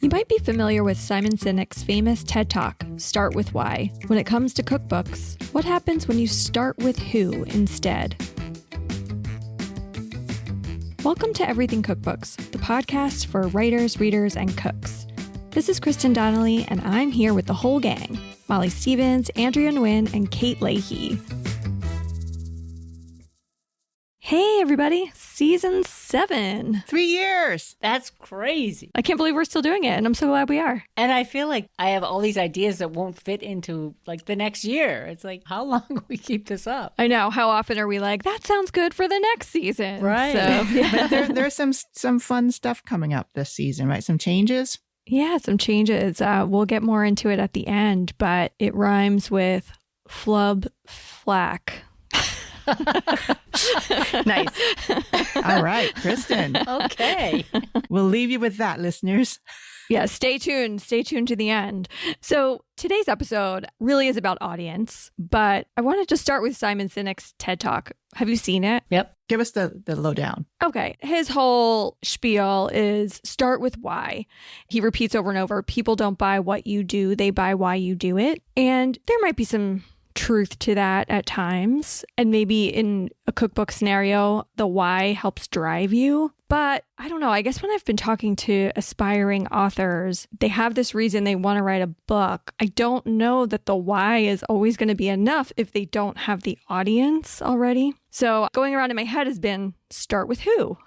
You might be familiar with Simon Sinek's famous TED Talk, Start With Why. When it comes to cookbooks, what happens when you start with who instead? Welcome to Everything Cookbooks, the podcast for writers, readers, and cooks. This is Kristin Donnelly, and I'm here with the whole gang, Molly Stevens, Andrea Nguyen, and Kate Leahy. Hey, everybody. Season 7. 3 years. That's crazy. I can't believe we're still doing it, and I'm so glad we are. And I feel like I have all these ideas that won't fit into like the next year. It's like, how long will we keep this up? I know. How often are we like, that sounds good for the next season? Right. So, yeah. But there's some fun stuff coming up this season, right? Some changes. Yeah, some changes. We'll get more into it at the end, but it rhymes with flub flack. Nice. All right, Kristin. Okay. We'll leave you with that, listeners. Yeah, stay tuned. Stay tuned to the end. So today's episode really is about audience, but I wanted to start with Simon Sinek's TED Talk. Have you seen it? Yep. Give us the lowdown. Okay. His whole spiel is start with why. He repeats over and over, people don't buy what you do, they buy why you do it. And there might be some truth to that at times. And maybe in a cookbook scenario, the why helps drive you. But I don't know. I guess when I've been talking to aspiring authors, they have this reason they want to write a book. I don't know that the why is always going to be enough if they don't have the audience already. So going around in my head has been start with who?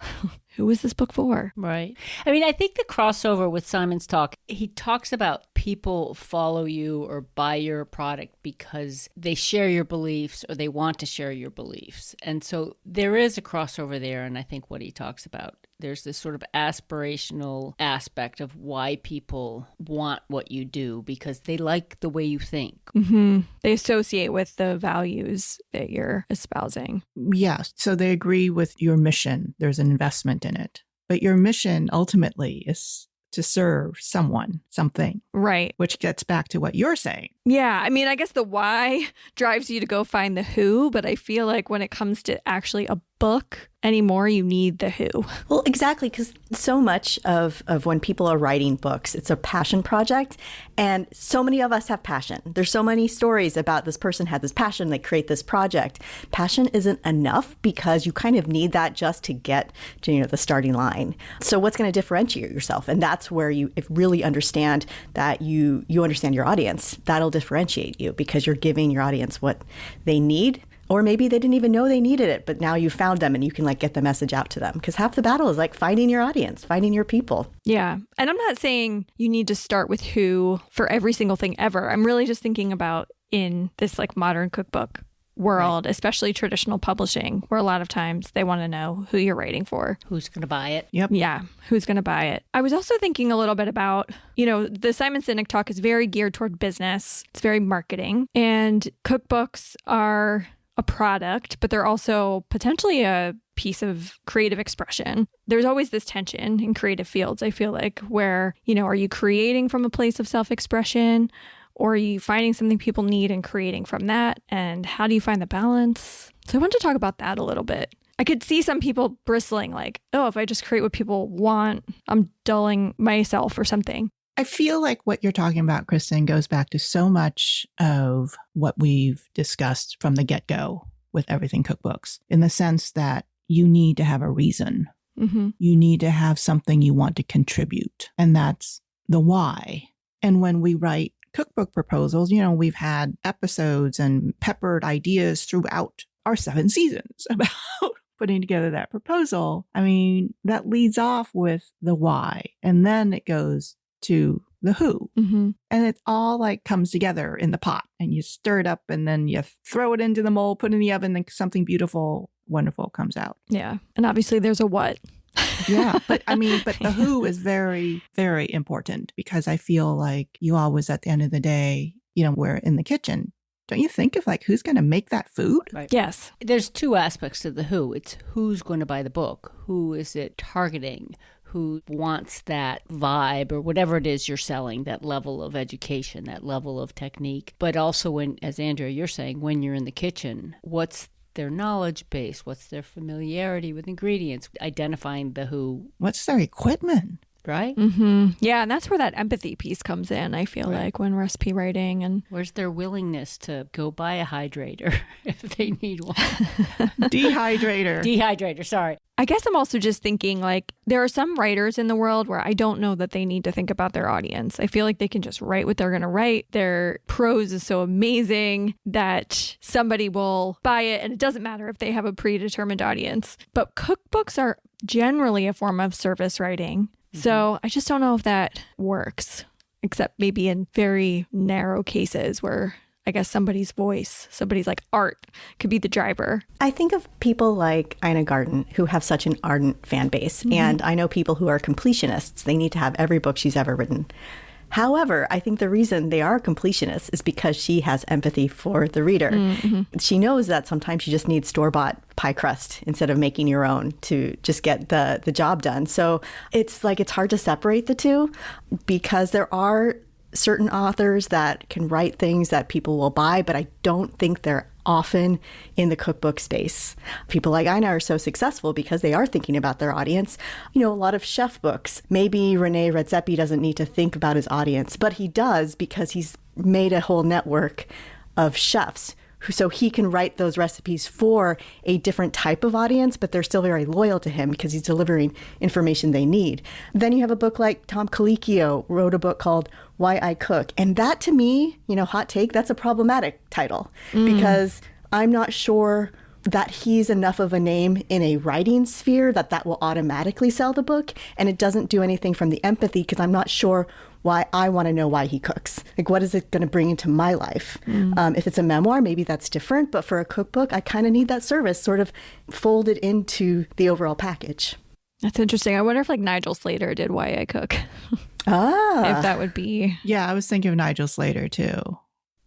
Who is this book for? Right. I mean, I think the crossover with Simon's talk, he talks about people follow you or buy your product because they share your beliefs or they want to share your beliefs. And so there is a crossover there. And I think what he talks about, there's this sort of aspirational aspect of why people want what you do because they like the way you think. Mm-hmm. They associate with the values that you're espousing. Yeah. So they agree with your mission. There's an investment in it. But your mission ultimately is to serve someone, something. Right. Which gets back to what you're saying. Yeah. I mean, I guess the why drives you to go find the who, but I feel like when it comes to actually a book anymore, you need the who. Well, exactly, because so much of when people are writing books, it's a passion project. And so many of us have passion. There's so many stories about this person had this passion, they create this project. Passion isn't enough because you kind of need that just to get to, the starting line. So what's going to differentiate yourself? And that's where you really understand that you understand your audience. That'll differentiate you because you're giving your audience what they need. Or maybe they didn't even know they needed it, but now you found them and you can get the message out to them. Because half the battle is finding your audience, finding your people. Yeah. And I'm not saying you need to start with who for every single thing ever. I'm really just thinking about in this modern cookbook world, right, especially traditional publishing, where a lot of times they want to know who you're writing for. Who's going to buy it? Yep. Yeah. Who's going to buy it? I was also thinking a little bit about, the Simon Sinek talk is very geared toward business. It's very marketing. And cookbooks are a product, but they're also potentially a piece of creative expression. There's always this tension in creative fields, I feel like, where, are you creating from a place of self-expression or are you finding something people need and creating from that? And how do you find the balance? So I want to talk about that a little bit. I could see some people bristling if I just create what people want, I'm dulling myself or something. I feel like what you're talking about, Kristin, goes back to so much of what we've discussed from the get-go with Everything Cookbooks, in the sense that you need to have a reason. Mm-hmm. You need to have something you want to contribute, and that's the why. And when we write cookbook proposals, we've had episodes and peppered ideas throughout our 7 seasons about putting together that proposal. I mean, that leads off with the why, and then it goes to the who. Mm-hmm. And it all comes together in the pot and you stir it up and then you throw it into the mold, put it in the oven, and something beautiful, wonderful comes out. Yeah. And obviously there's a what. Yeah. But the who is very, very important because I feel like you always, at the end of the day, we're in the kitchen. Don't you think of who's going to make that food? Right. Yes. There's 2 aspects to the who. It's who's going to buy the book. Who is it targeting? Who wants that vibe or whatever it is you're selling, that level of education, that level of technique. But also when, as Andrea, you're saying, when you're in the kitchen, what's their knowledge base? What's their familiarity with ingredients? Identifying the who. What's their equipment? right? Yeah, and that's where that empathy piece comes in, I feel like, when recipe writing. And where's their willingness to go buy a hydrator if they need one? Dehydrator, sorry. I guess I'm also just thinking, like, there are some writers in the world where I don't know that they need to think about their audience. I feel like they can just write what they're going to write. Their prose is so amazing that somebody will buy it, and it doesn't matter if they have a predetermined audience. But cookbooks are generally a form of service writing. So I just don't know if that works, except maybe in very narrow cases where I guess somebody's voice, somebody's like art could be the driver. I think of people like Ina Garten who have such an ardent fan base. And I know people who are completionists. They need to have every book she's ever written. However, I think the reason they are completionists is because she has empathy for the reader. She knows that sometimes you just need store-bought pie crust instead of making your own to just get the job done. So it's like it's hard to separate the two because there are certain authors that can write things that people will buy, but I don't think they're often in the cookbook space. People like Ina are so successful because they are thinking about their audience. You know, a lot of chef books, maybe Rene Redzepi doesn't need to think about his audience, but he does because he's made a whole network of chefs so he can write those recipes for a different type of audience, but they're still very loyal to him because he's delivering information they need. Then you have a book like Tom Colicchio wrote a book called Why I Cook. And that to me, you know, hot take, that's a problematic title because I'm not sure that he's enough of a name in a writing sphere that will automatically sell the book. And it doesn't do anything from the empathy because I'm not sure why I want to know why he cooks. Like, what is it going to bring into my life? If it's a memoir, maybe that's different. But for a cookbook, I kind of need that service sort of folded into the overall package. That's interesting. I wonder if like Nigel Slater did Why I Cook. If that would be. Yeah, I was thinking of Nigel Slater too.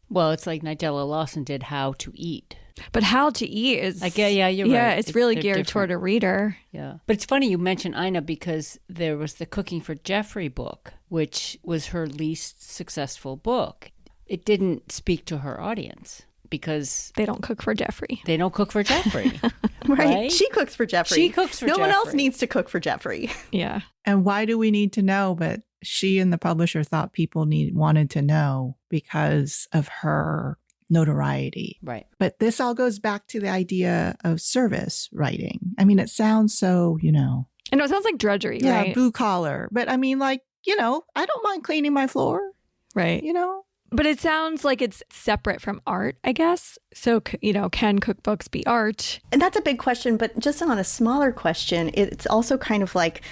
Well, it's like Nigella Lawson did How to Eat. But How to Eat is like, you're right. Yeah, it's really They're geared different. toward a reader. Yeah. But it's funny you mentioned Ina because there was the Cooking for Jeffrey book, which was her least successful book. It didn't speak to her audience because they don't cook for Jeffrey. They don't cook for Jeffrey. Right? She cooks for Jeffrey. She cooks for Jeffrey. No one else Jeffrey. needs to cook for Jeffrey. Yeah. And why do we need to know? But she and the publisher thought people wanted to know because of her notoriety. Right. But this all goes back to the idea of service writing. I mean, it sounds so, you know. I know it sounds like drudgery, Yeah, right? blue collar. But I mean, like, you know, I don't mind cleaning my floor, Right. you know. But it sounds like it's separate from art, I guess. So, you know, can cookbooks be art? And that's a big question, but just on a smaller question, it's also kind of like,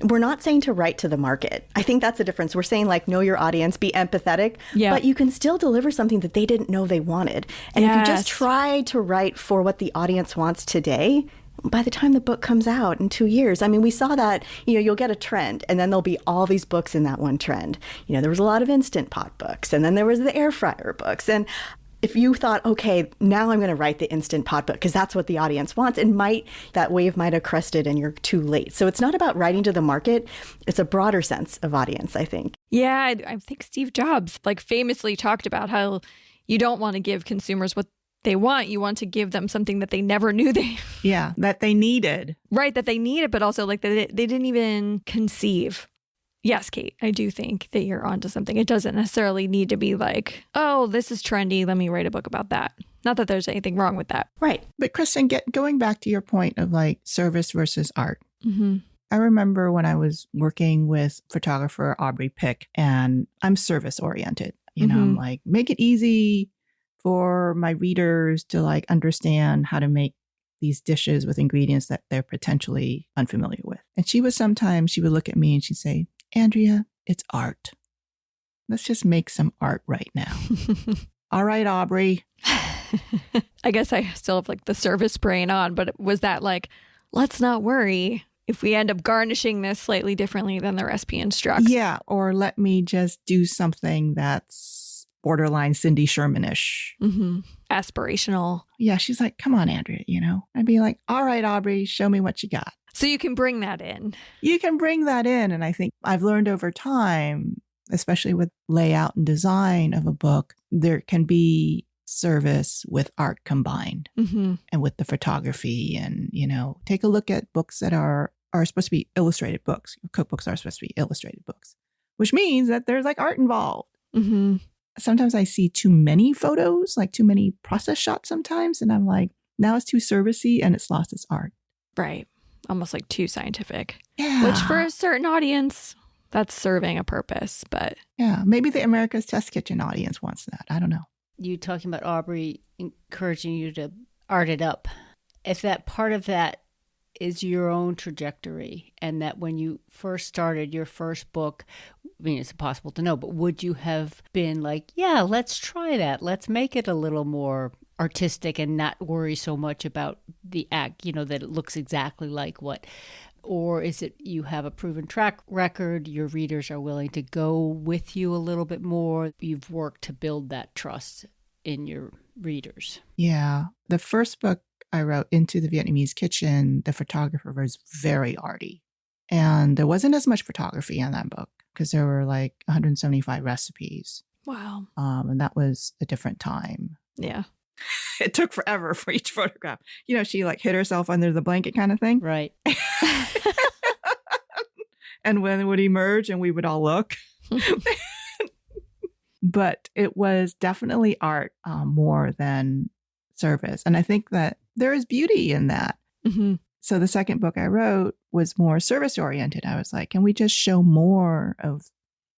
we're not saying to write to the market. I think that's the difference. We're saying like, know your audience, be empathetic, but you can still deliver something that they didn't know they wanted. And if you just try to write for what the audience wants today, by the time the book comes out in 2 years, I mean, we saw that, you know, you'll get a trend and then there'll be all these books in that one trend. You know, there was a lot of Instant Pot books and then there was the air fryer books. And if you thought, okay, now I'm going to write the Instant Pot book because that's what the audience wants, that wave might have crested and you're too late. So it's not about writing to the market. It's a broader sense of audience, I think. Yeah, I think Steve Jobs like famously talked about how you don't want to give consumers what they want. You want to give them something that they never knew that they needed. Right, that they needed, but also like they didn't even conceive. Yes, Kate, I do think that you're onto something. It doesn't necessarily need to be like, oh, this is trendy. Let me write a book about that. Not that there's anything wrong with that. Right. But Kristin, going back to your point of like service versus art. I remember when I was working with photographer Aubrey Pick, and I'm service oriented. You know, I'm like, make it easy for my readers to like understand how to make these dishes with ingredients that they're potentially unfamiliar with. And she would look at me and she'd say, Andrea, it's art. Let's just make some art right now. All right, Aubrey. I guess I still have like the service brain on, but was that like, let's not worry if we end up garnishing this slightly differently than the recipe instructs? Yeah, or let me just do something that's borderline Cindy Sherman-ish. Aspirational. Yeah, she's like, come on, Andrea, you know? I'd be like, all right, Aubrey, show me what you got. So you can bring that in. You can bring that in. And I think I've learned over time, especially with layout and design of a book, there can be service with art combined and with the photography. And, you know, take a look at books that are are supposed to be illustrated books. Cookbooks are supposed to be illustrated books, which means that there's like art involved. Mm-hmm. Sometimes I see too many photos, like too many process shots sometimes. And I'm like, now it's too servicey and it's lost its art. Right. Almost like too scientific. Yeah. Which for a certain audience, that's serving a purpose. But yeah, maybe the America's Test Kitchen audience wants that. I don't know. You talking about Aubrey encouraging you to art it up. If that part of that is your own trajectory, and that when you first started your first book, I mean, it's impossible to know, but would you have been like, yeah, let's try that. Let's make it a little more artistic and not worry so much about the act, that it looks exactly like what, or is it you have a proven track record, your readers are willing to go with you a little bit more, you've worked to build that trust in your readers? Yeah. The first book I wrote, Into the Vietnamese Kitchen, the photographer was very arty. And there wasn't as much photography in that book because there were like 175 recipes. wow. And that was a different time. Yeah. It took forever for each photograph. She like hid herself under the blanket kind of thing. Right. And when it would emerge and we would all look. But it was definitely art more than service. And I think that there is beauty in that. Mm-hmm. So the second book I wrote was more service oriented. I was like, can we just show more of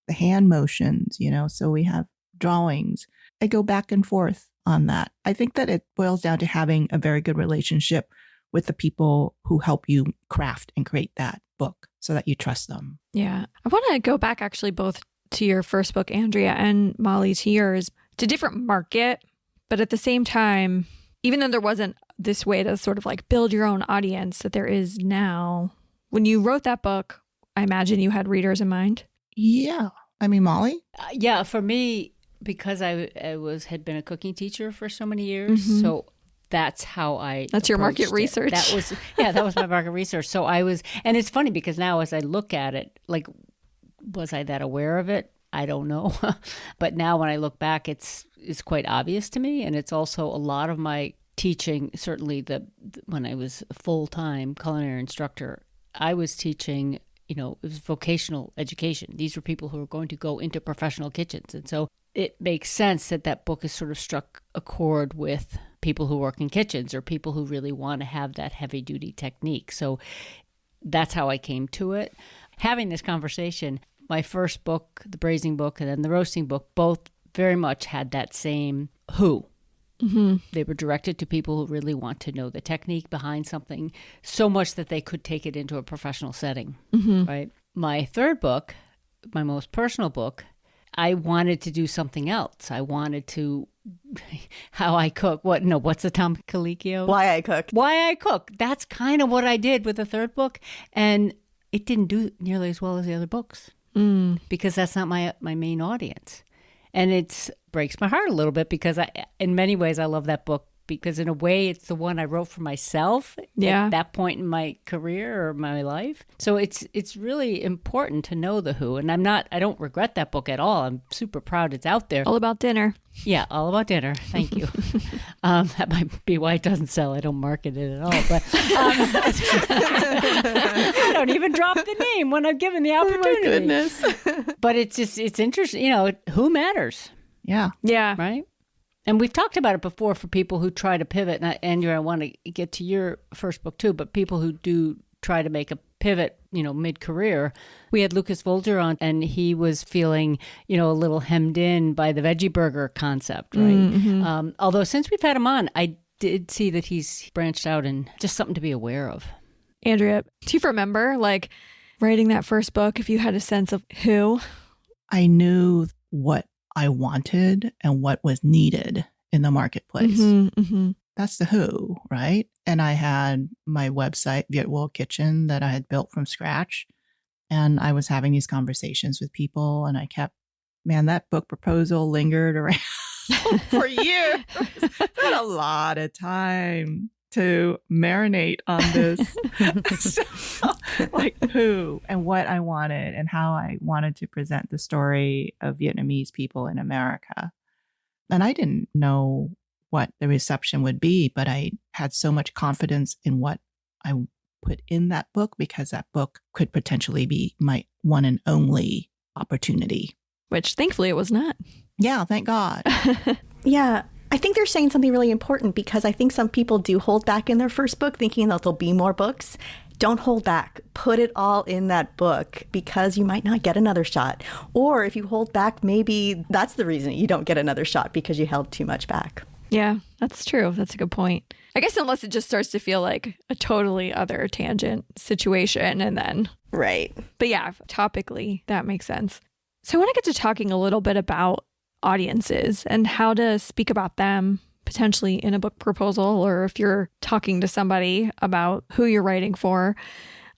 the hand motions, so we have drawings. I go back and forth on that. I think that it boils down to having a very good relationship with the people who help you craft and create that book so that you trust them. Yeah. I want to go back actually both to your first book, Andrea, and Molly, to yours. It's a different market, but at the same time, even though there wasn't this way to sort of like build your own audience that there is now, when you wrote that book, I imagine you had readers in mind. Yeah. I mean, Molly? Yeah, for me, because I had been a cooking teacher for so many years, so that's how I That's your market research. That was my market research. So and it's funny because now as I look at it, like, was I that aware of it? I don't know. But now when I look back, it's quite obvious to me. And it's also a lot of my teaching, certainly when I was a full-time culinary instructor, I was teaching, it was vocational education. These were people who were going to go into professional kitchens. And so it makes sense that book has sort of struck a chord with people who work in kitchens or people who really want to have that heavy-duty technique. So that's how I came to it. Having this conversation, my first book, the braising book, and then the roasting book, both very much had that same who. Mm-hmm. They were directed to people who really want to know the technique behind something so much that they could take it into a professional setting, right? My third book, my most personal book, I wanted to do something else. I wanted to, how I cook. What's the Tom Colicchio? Why I cook. Why I cook. That's kind of what I did with the third book. And it didn't do nearly as well as the other books because that's not my main audience. And it breaks my heart a little bit because in many ways, I love that book because in a way, it's the one I wrote for myself at that point in my career or my life. So it's really important to know the who. And I don't regret that book at all. I'm super proud it's out there. All About Dinner. Yeah, All About Dinner. Thank you. That might be why it doesn't sell. I don't market it at all. But I don't even drop the name when I'm given the opportunity. Oh my goodness. But it's interesting. Who matters? Yeah. Yeah. Right? And we've talked about it before for people who try to pivot. And Andrea, I want to get to your first book too, but people who do try to make a pivot, mid-career. We had Lucas Volger on, and he was feeling, a little hemmed in by the veggie burger concept, right? Mm-hmm. Although since we've had him on, I did see that he's branched out and just something to be aware of. Andrea, do you remember, writing that first book, if you had a sense of who? I knew what I wanted and what was needed in the marketplace. That's the who, right? And I had my website, Viet World Kitchen, that I had built from scratch. And I was having these conversations with people, and I kept, that book proposal lingered around for years. I had a lot of time to marinate on this. Who and what I wanted and how I wanted to present the story of Vietnamese people in America. And I didn't know what the reception would be, but I had so much confidence in what I put in that book because that book could potentially be my one and only opportunity. Which thankfully it was not. Yeah, thank God. Yeah. I think they're saying something really important because I think some people do hold back in their first book thinking that there'll be more books. Don't hold back. Put it all in that book because you might not get another shot. Or if you hold back, maybe that's the reason you don't get another shot because you held too much back. Yeah, that's true. That's a good point. I guess unless it just starts to feel like a totally other tangent situation and then. Right. But yeah, topically, that makes sense. So I want to get to talking a little bit about audiences and how to speak about them potentially in a book proposal, or if you're talking to somebody about who you're writing for.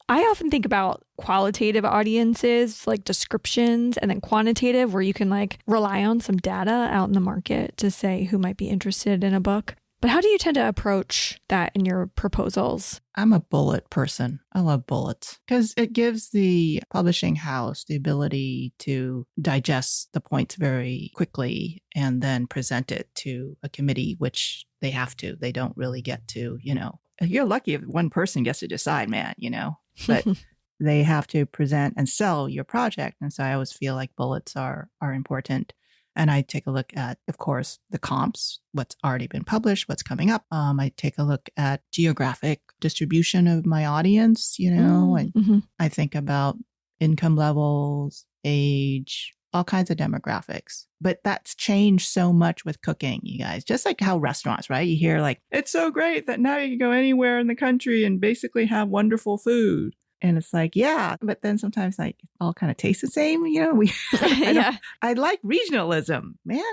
I often think about qualitative audiences, like descriptions, and then quantitative, where you can like rely on some data out in the market to say who might be interested in a book. But how do you tend to approach that in your proposals? I'm a bullet person. I love bullets because it gives the publishing house the ability to digest the points very quickly and then present it to a committee, which they have to. They don't really get to, you're lucky if one person gets to decide, man, but they have to present and sell your project. And so I always feel like bullets are important. And I take a look at, of course, the comps, what's already been published, what's coming up. I take a look at geographic distribution of my audience, and I think about income levels, age, all kinds of demographics. But that's changed so much with cooking, you guys. Just like how restaurants, right? You hear like, it's so great that now you can go anywhere in the country and basically have wonderful food. And it's like, yeah, but then sometimes like it all kind of tastes the same, I like regionalism, man,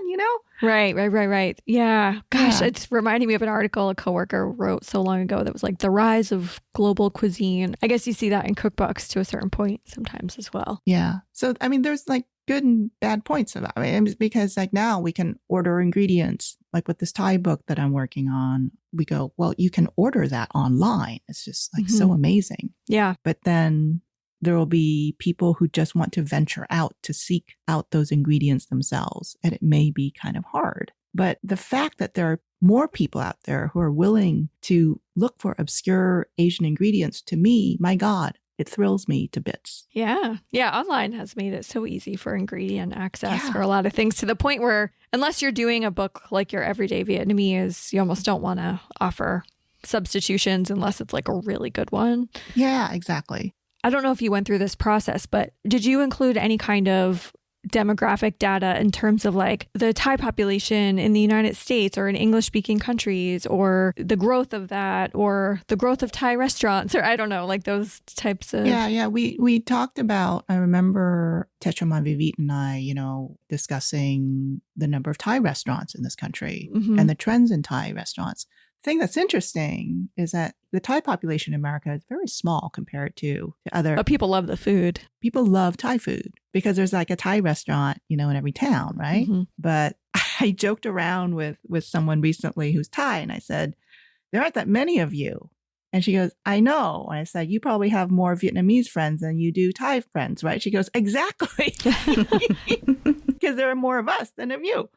Right. Yeah. Gosh, It's reminding me of an article a coworker wrote so long ago that was like the rise of global cuisine. I guess you see that in cookbooks to a certain point sometimes as well. Yeah. So, there's like good and bad points about it because like now we can order ingredients, like with this Thai book that I'm working on. We go, well, you can order that online. It's just like so amazing. Yeah. But then there will be people who just want to venture out to seek out those ingredients themselves. And it may be kind of hard. But the fact that there are more people out there who are willing to look for obscure Asian ingredients, to me, my God, it thrills me to bits. Yeah. Online has made it so easy for ingredient access for a lot of things, to the point where unless you're doing a book like your Everyday Vietnamese, you almost don't want to offer substitutions unless it's like a really good one. Yeah, exactly. I don't know if you went through this process, but did you include any kind of demographic data in terms of like the Thai population in the United States or in English speaking countries, or the growth of that, or the growth of Thai restaurants, or I don't know, like those types of... Yeah. We talked about, I remember Tetraman Vivit and I, discussing the number of Thai restaurants in this country and the trends in Thai restaurants. The thing that's interesting is that the Thai population in America is very small compared to other... But people love the food. People love Thai food because there's like a Thai restaurant, in every town, right? But I joked around with someone recently who's Thai, and I said, there aren't that many of you. And she goes, I know. And I said, you probably have more Vietnamese friends than you do Thai friends, right? She goes, exactly. Because there are more of us than of you.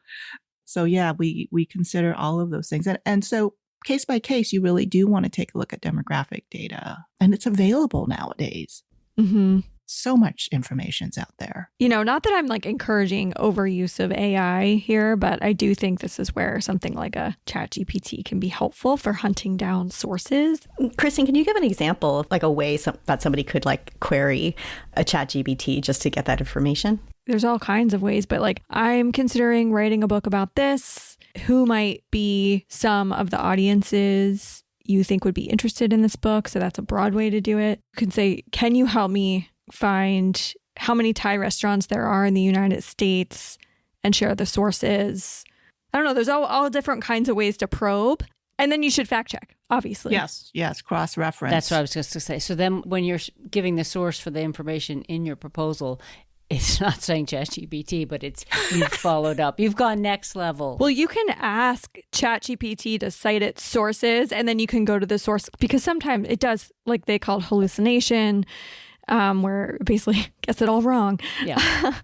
So yeah, we consider all of those things. And so case by case, you really do want to take a look at demographic data. And it's available nowadays. So much information's out there. Not that I'm like encouraging overuse of AI here, but I do think this is where something like a ChatGPT can be helpful for hunting down sources. Kristin, can you give an example of like a way that somebody could like query a ChatGPT just to get that information? There's all kinds of ways, but like I'm considering writing a book about this. Who might be some of the audiences you think would be interested in this book? So that's a broad way to do it. You can say, can you help me find how many Thai restaurants there are in the United States and share the sources? I don't know. There's all different kinds of ways to probe. And then you should fact check, obviously. Yes, cross-reference. That's what I was just going to say. So then when you're giving the source for the information in your proposal, it's not saying ChatGPT, but it's you've followed up. You've gone next level. Well, you can ask ChatGPT to cite its sources, and then you can go to the source, because sometimes it does, like they call it hallucination, where it basically gets it all wrong. Yeah.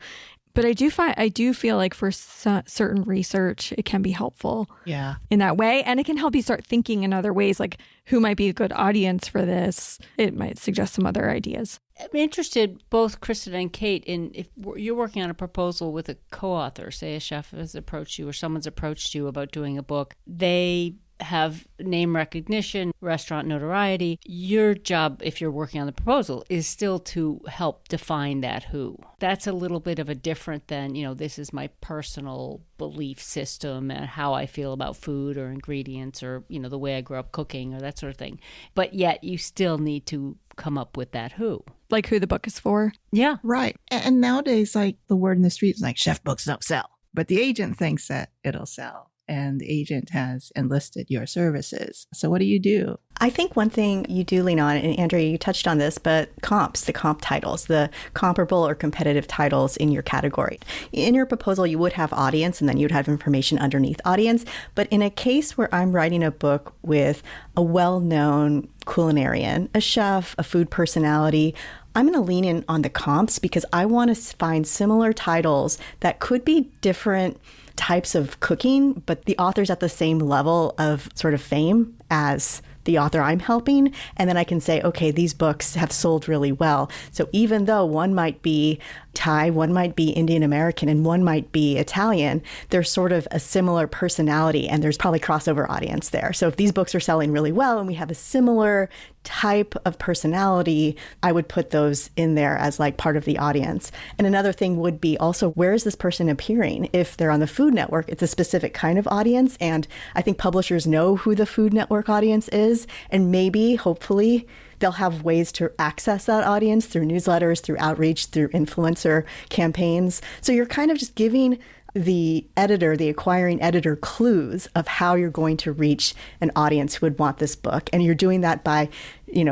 But I do feel like for certain research, it can be helpful in that way. And it can help you start thinking in other ways, like who might be a good audience for this. It might suggest some other ideas. I'm interested, both Kristin and Kate, in if you're working on a proposal with a co-author, say a chef has approached you or someone's approached you about doing a book, they have name recognition, restaurant notoriety. Your job, if you're working on the proposal, is still to help define that who. That's a little bit of a different than, this is my personal belief system and how I feel about food or ingredients or, the way I grew up cooking or that sort of thing. But yet you still need to come up with that who. Like who the book is for. Yeah. Right. And nowadays, like the word in the street is like chef books don't sell, but the agent thinks that it'll sell. And the agent has enlisted your services. So what do you do? I think one thing you do lean on, and Andrea, you touched on this, but the comp titles, the comparable or competitive titles in your category. In your proposal, you would have audience, and then you'd have information underneath audience. But in a case where I'm writing a book with a well-known culinarian, a chef, a food personality, I'm going to lean in on the comps because I want to find similar titles that could be different types of cooking, but the author's at the same level of sort of fame as the author I'm helping. And then I can say, okay, these books have sold really well. So even though one might be Thai, one might be Indian American, and one might be Italian, there's sort of a similar personality and there's probably crossover audience there. So if these books are selling really well and we have a similar type of personality, I would put those in there as like part of the audience. And another thing would be also, where is this person appearing? If they're on the Food Network, it's a specific kind of audience. And I think publishers know who the Food Network audience is. And maybe, hopefully, they'll have ways to access that audience through newsletters, through outreach, through influencer campaigns. So you're kind of just giving the editor, the acquiring editor, clues of how you're going to reach an audience who would want this book. And you're doing that by,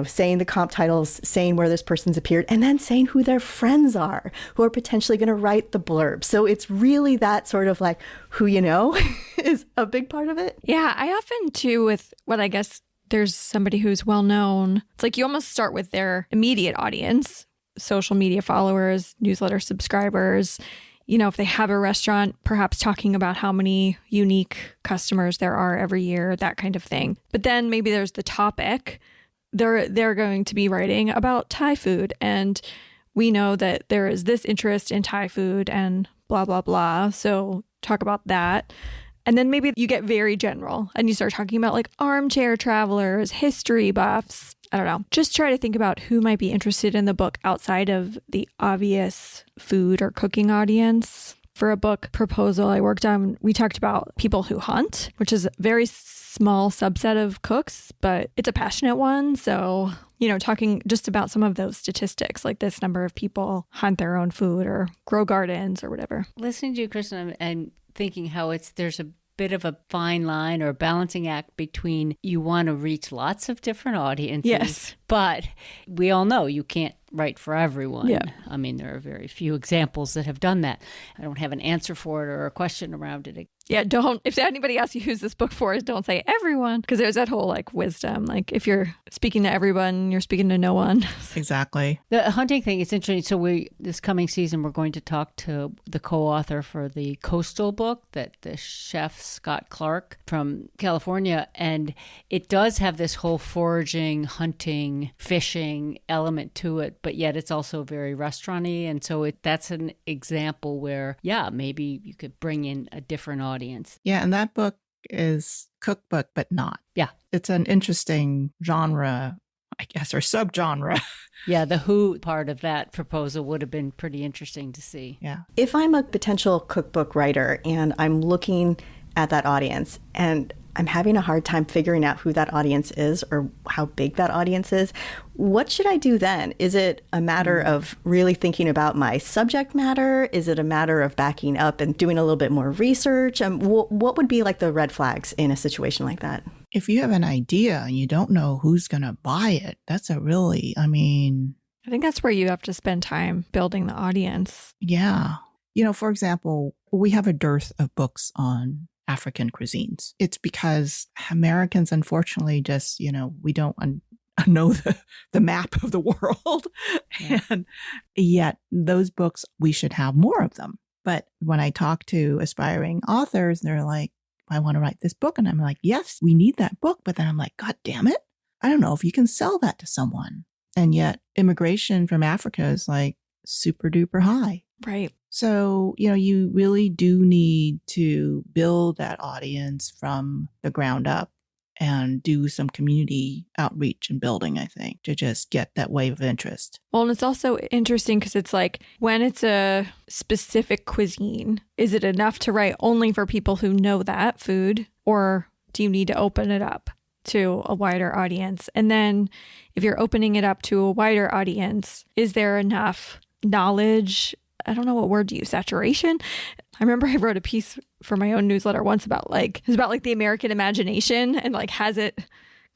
saying the comp titles, saying where this person's appeared, and then saying who their friends are, who are potentially going to write the blurb. So it's really that sort of like who you know is a big part of it. Yeah, I often too with what I guess there's somebody who's well known. It's like you almost start with their immediate audience, social media followers, newsletter subscribers. If they have a restaurant, perhaps talking about how many unique customers there are every year, that kind of thing. But then maybe there's the topic. They're going to be writing about Thai food. And we know that there is this interest in Thai food and blah, blah, blah. So talk about that. And then maybe you get very general and you start talking about like armchair travelers, history buffs. I don't know. Just try to think about who might be interested in the book outside of the obvious food or cooking audience. For a book proposal I worked on, we talked about people who hunt, which is a very small subset of cooks, but it's a passionate one. So, talking just about some of those statistics, like this number of people hunt their own food or grow gardens or whatever. Listening to you, Kristin, and thinking how there's a bit of a fine line or a balancing act between you want to reach lots of different audiences, yes, but we all know you can't write for everyone. Yeah. I mean, there are very few examples that have done that. I don't have an answer for it or a question around it. Yeah, if anybody asks you who's this book for, don't say everyone, because there's that whole like wisdom. Like if you're speaking to everyone, you're speaking to no one. Exactly. The hunting thing is interesting. So this coming season, we're going to talk to the co-author for the Coastal book, that the chef Scott Clark from California. And it does have this whole foraging, hunting, fishing element to it, but yet it's also very restaurant-y. And so that's an example where, maybe you could bring in a different audience. Yeah, and that book is cookbook, but not. Yeah. It's an interesting genre, I guess, or subgenre. Yeah, the who part of that proposal would have been pretty interesting to see. Yeah. If I'm a potential cookbook writer and I'm looking at that audience and I'm having a hard time figuring out who that audience is or how big that audience is, what should I do then? Is it a matter of really thinking about my subject matter? Is it a matter of backing up and doing a little bit more research? What would be like the red flags in a situation like that? If you have an idea and you don't know who's going to buy it, that's a really, I think that's where you have to spend time building the audience. Yeah. For example, we have a dearth of books on African cuisines. It's because Americans, unfortunately, just, we don't know the map of the world. Yeah. And yet those books, we should have more of them. But when I talk to aspiring authors, they're like, I want to write this book. And I'm like, yes, we need that book. But then I'm like, God damn it. I don't know if you can sell that to someone. And yet immigration from Africa is like super duper high. Right. So, you really do need to build that audience from the ground up and do some community outreach and building, I think, to just get that wave of interest. Well, and it's also interesting because it's like when it's a specific cuisine, is it enough to write only for people who know that food, or do you need to open it up to a wider audience? And then if you're opening it up to a wider audience, is there enough knowledge? I don't know what word to use, saturation. I remember I wrote a piece for my own newsletter once about it was about the American imagination and has it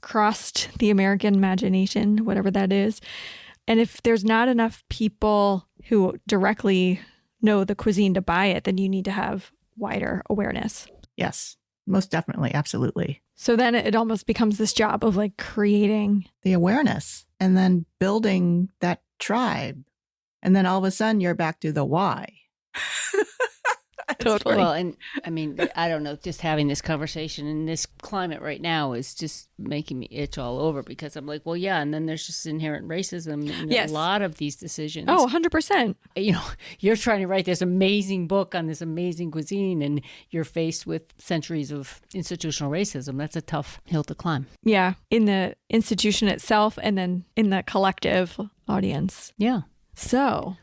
crossed the American imagination, whatever that is. And if there's not enough people who directly know the cuisine to buy it, then you need to have wider awareness. Yes, most definitely. Absolutely. So then it almost becomes this job of creating the awareness and then building that tribe. And then all of a sudden you're back to the why. Totally. Well, and I mean, I don't know, just having this conversation in this climate right now is just making me itch all over, because I'm like, well, yeah. And then there's just inherent racism in Yes. a lot of these decisions. Oh, 100%. You're trying to write this amazing book on this amazing cuisine, and you're faced with centuries of institutional racism. That's a tough hill to climb. Yeah. In the institution itself and then in the collective audience. Yeah. So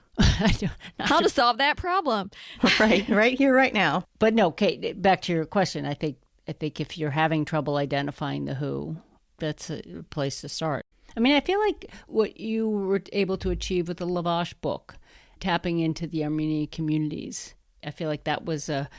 how to solve that problem? right here, right now. But no, Kate, back to your question. I think if you're having trouble identifying the who, that's a place to start. I mean, I feel like what you were able to achieve with the Lavash book, tapping into the Armenian communities, I feel like that was a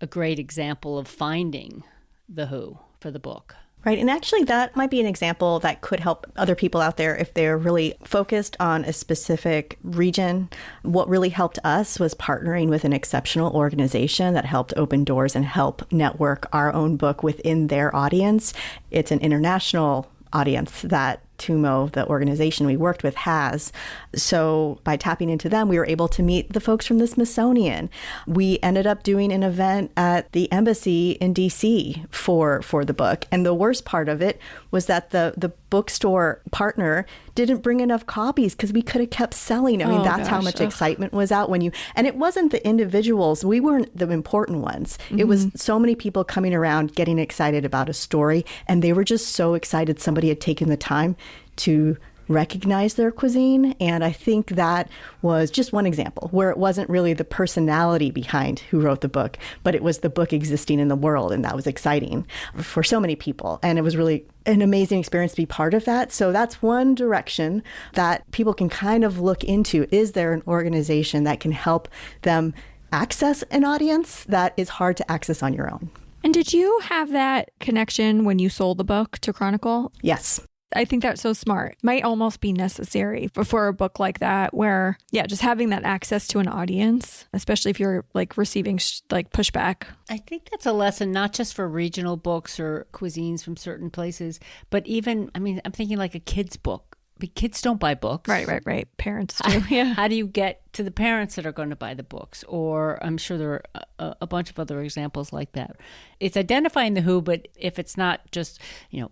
great example of finding the who for the book. Right. And actually, that might be an example that could help other people out there if they're really focused on a specific region. What really helped us was partnering with an exceptional organization that helped open doors and help network our own book within their audience. It's an international audience that TUMO, the organization we worked with, has. So by tapping into them, we were able to meet the folks from the Smithsonian. We ended up doing an event at the embassy in DC for the book. And the worst part of it was that the bookstore partner didn't bring enough copies because we could have kept selling. I mean, that's how much excitement was out and it wasn't the individuals. We weren't the important ones. Mm-hmm. It was so many people coming around getting excited about a story. And they were just so excited somebody had taken the time to recognize their cuisine. And I think that was just one example where it wasn't really the personality behind who wrote the book, but it was the book existing in the world. And that was exciting for so many people. And it was really an amazing experience to be part of that. So that's one direction that people can kind of look into. Is there an organization that can help them access an audience that is hard to access on your own? And did you have that connection when you sold the book to Chronicle? Yes. I think that's so smart. Might almost be necessary for a book like that, where, just having that access to an audience, especially if you're receiving pushback. I think that's a lesson, not just for regional books or cuisines from certain places, but even, I'm thinking a kid's book. But kids don't buy books. Right. Parents do. Yeah. How do you get to the parents that are going to buy the books? Or I'm sure there are a bunch of other examples like that. It's identifying the who, but if it's not just,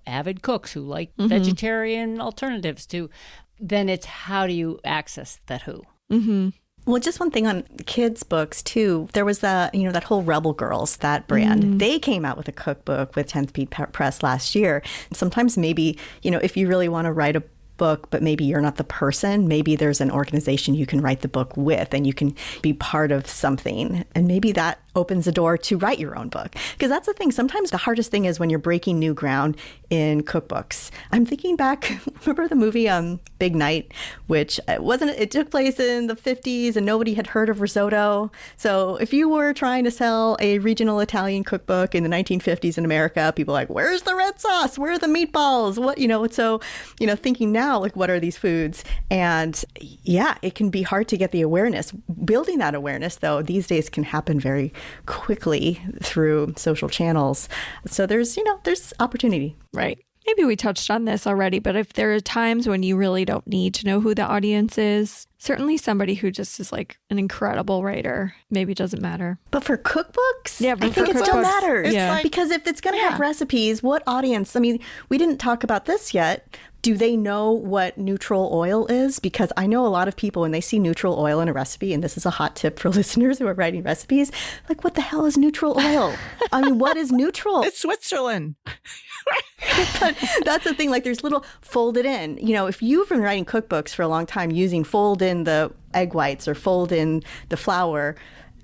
avid cooks who like vegetarian alternatives to, then it's how do you access that who? Mm-hmm. Well, just one thing on kids' books, too. There was that whole Rebel Girls, that brand. Mm. They came out with a cookbook with 10th Speed Press last year. Sometimes maybe, if you really want to write a book, but maybe you're not the person, maybe there's an organization you can write the book with and you can be part of something. And maybe that opens the door to write your own book. Because that's the thing. Sometimes the hardest thing is when you're breaking new ground in cookbooks. I'm thinking back, remember the movie Big Night, which it took place in the 50s and nobody had heard of risotto. So if you were trying to sell a regional Italian cookbook in the 1950s in America, people were like, where's the red sauce? Where are the meatballs? What, so, thinking now, what are these foods? And it can be hard to get the awareness. Building that awareness, though, these days can happen very quickly through social channels. So there's opportunity. Right. maybe we touched on this already, but if there are times when you really don't need to know who the audience is, certainly somebody who just is like an incredible writer, maybe it doesn't matter. But for cookbooks, Yeah, but I think for it still cookbooks, matters. yeah. like- Because if it's going to have recipes, what audience? I mean, we didn't talk about this yet. Do they know what neutral oil is? Because I know a lot of people, when they see neutral oil in a recipe, and this is a hot tip for listeners who are writing recipes, like, what the hell is neutral oil? I mean, what is neutral? It's Switzerland. But that's the thing, like, there's little folded in. You know, if you've been writing cookbooks for a long time using fold in the egg whites or fold in the flour,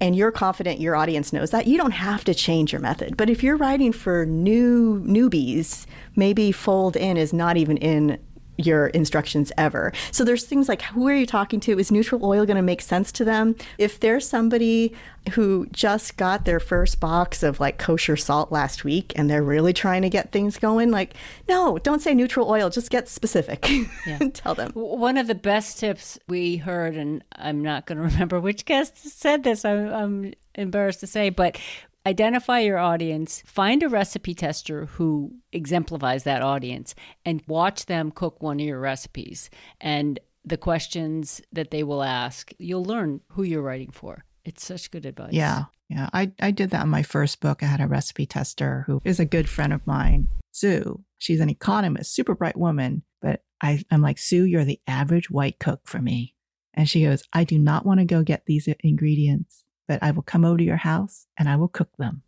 and you're confident your audience knows that, you don't have to change your method. But if you're writing for newbies, maybe fold in is not even in your instructions ever. So there's things like, who are you talking to? Is neutral oil going to make sense to them? If there's somebody who just got their first box of like kosher salt last week and they're really trying to get things going, like, no, don't say neutral oil, just get specific and tell them. One of the best tips we heard, and I'm not going to remember which guest said this, I'm embarrassed to say, but identify your audience, find a recipe tester who exemplifies that audience, and watch them cook one of your recipes. And the questions that they will ask, you'll learn who you're writing for. It's such good advice. Yeah. I did that in my first book. I had a recipe tester who is a good friend of mine, Sue. She's an economist, super bright woman. But I'm like, Sue, you're the average white cook for me. And she goes, I do not want to go get these ingredients, but I will come over to your house and I will cook them.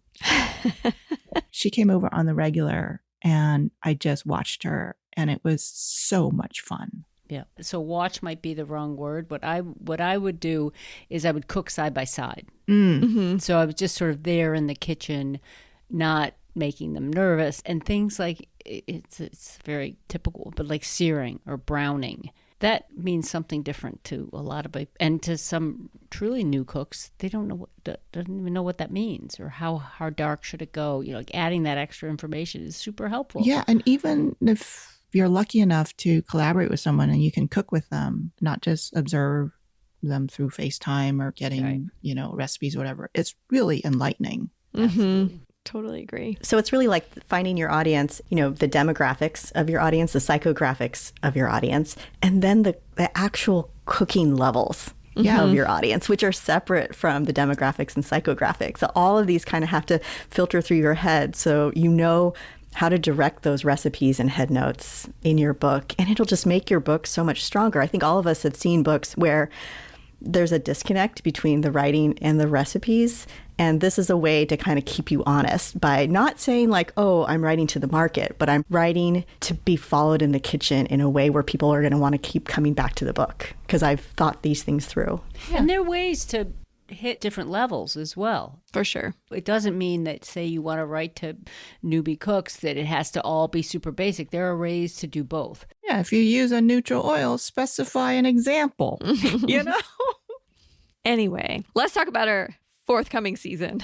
She came over on the regular and I just watched her and it was so much fun. Yeah. So watch might be the wrong word. What I would do is I would cook side by side. Mm-hmm. So I was just sort of there in the kitchen, not making them nervous, and things like it's very typical, but like searing or browning. That means something different to a lot of, and to some truly new cooks, they don't even know what that means or how dark should it go. You know, like adding that extra information is super helpful. Yeah, and even if you're lucky enough to collaborate with someone and you can cook with them, not just observe them through FaceTime or getting, recipes or whatever, it's really enlightening. Mm-hmm. Totally agree. So it's really like finding your audience, the demographics of your audience, the psychographics of your audience, and then the actual cooking levels of your audience, which are separate from the demographics and psychographics. So all of these kind of have to filter through your head so you know how to direct those recipes and head notes in your book. And it'll just make your book so much stronger. I think all of us have seen books where there's a disconnect between the writing and the recipes. And this is a way to kind of keep you honest by not saying like, oh, I'm writing to the market, but I'm writing to be followed in the kitchen in a way where people are going to want to keep coming back to the book because I've thought these things through. Yeah. And there are ways to hit different levels as well. For sure. It doesn't mean that, say, you want to write to newbie cooks, that it has to all be super basic. There are ways to do both. Yeah, if you use a neutral oil, specify an example, Anyway, let's talk about our forthcoming season.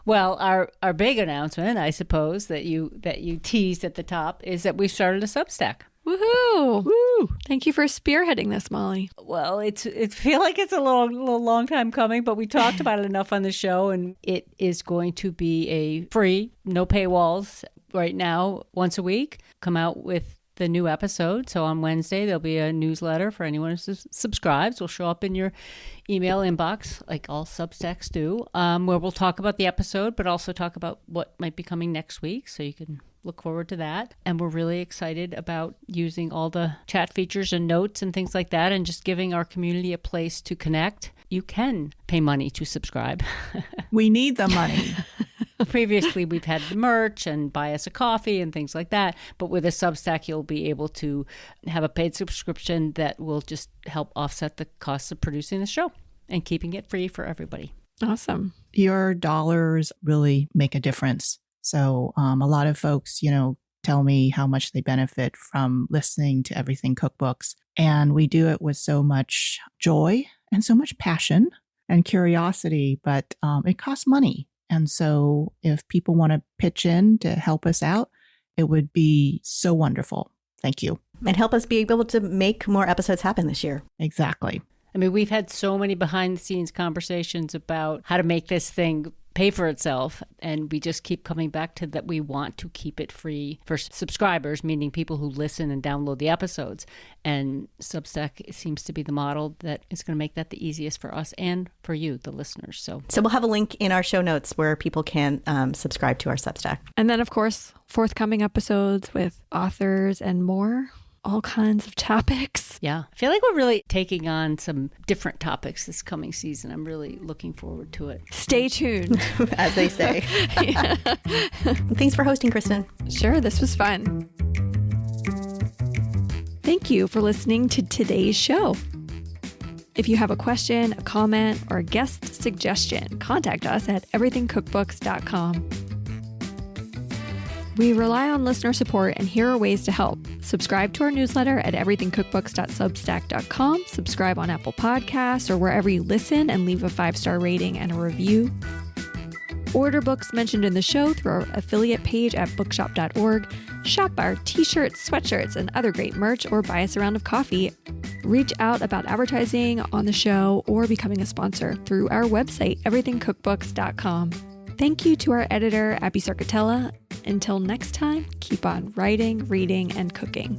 Well, our big announcement, I suppose, that you teased at the top is that we've started a Substack. Woohoo! Woo! Thank you for spearheading this, Molly. Well, it feel like it's a long time coming, but we talked about it enough on the show, and it is going to be a free, no paywalls right now, once a week. Come out with the new episode. So on Wednesday, there'll be a newsletter for anyone who subscribes. Will show up in your email inbox, like all Substacks do, where we'll talk about the episode, but also talk about what might be coming next week. So you can look forward to that. And we're really excited about using all the chat features and notes and things like that and just giving our community a place to connect. You can pay money to subscribe. We need the money. Previously, we've had the merch and buy us a coffee and things like that. But with a Substack, you'll be able to have a paid subscription that will just help offset the costs of producing the show and keeping it free for everybody. Awesome. Your dollars really make a difference. So a lot of folks, tell me how much they benefit from listening to Everything Cookbooks. And we do it with so much joy and so much passion and curiosity, but it costs money. And so if people want to pitch in to help us out, it would be so wonderful. Thank you. And help us be able to make more episodes happen this year. Exactly. I mean, we've had so many behind the scenes conversations about how to make this thing pay for itself. And we just keep coming back to that. We want to keep it free for subscribers, meaning people who listen and download the episodes. And Substack seems to be the model that is going to make that the easiest for us and for you, the listeners. So we'll have a link in our show notes where people can subscribe to our Substack. And then, of course, forthcoming episodes with authors and more. All kinds of topics. Yeah. I feel like we're really taking on some different topics this coming season. I'm really looking forward to it. Stay tuned. As they say. Thanks for hosting, Kristin. Sure, this was fun. Thank you for listening to today's show. If you have a question, a comment, or a guest suggestion, contact us at everythingcookbooks.com. We rely on listener support, and here are ways to help. Subscribe to our newsletter at everythingcookbooks.substack.com. Subscribe on Apple Podcasts or wherever you listen and leave a 5-star rating and a review. Order books mentioned in the show through our affiliate page at bookshop.org. Shop our t-shirts, sweatshirts, and other great merch, or buy us a round of coffee. Reach out about advertising on the show or becoming a sponsor through our website, everythingcookbooks.com. Thank you to our editor, Abby Sarcatella. Until next time, keep on writing, reading, and cooking.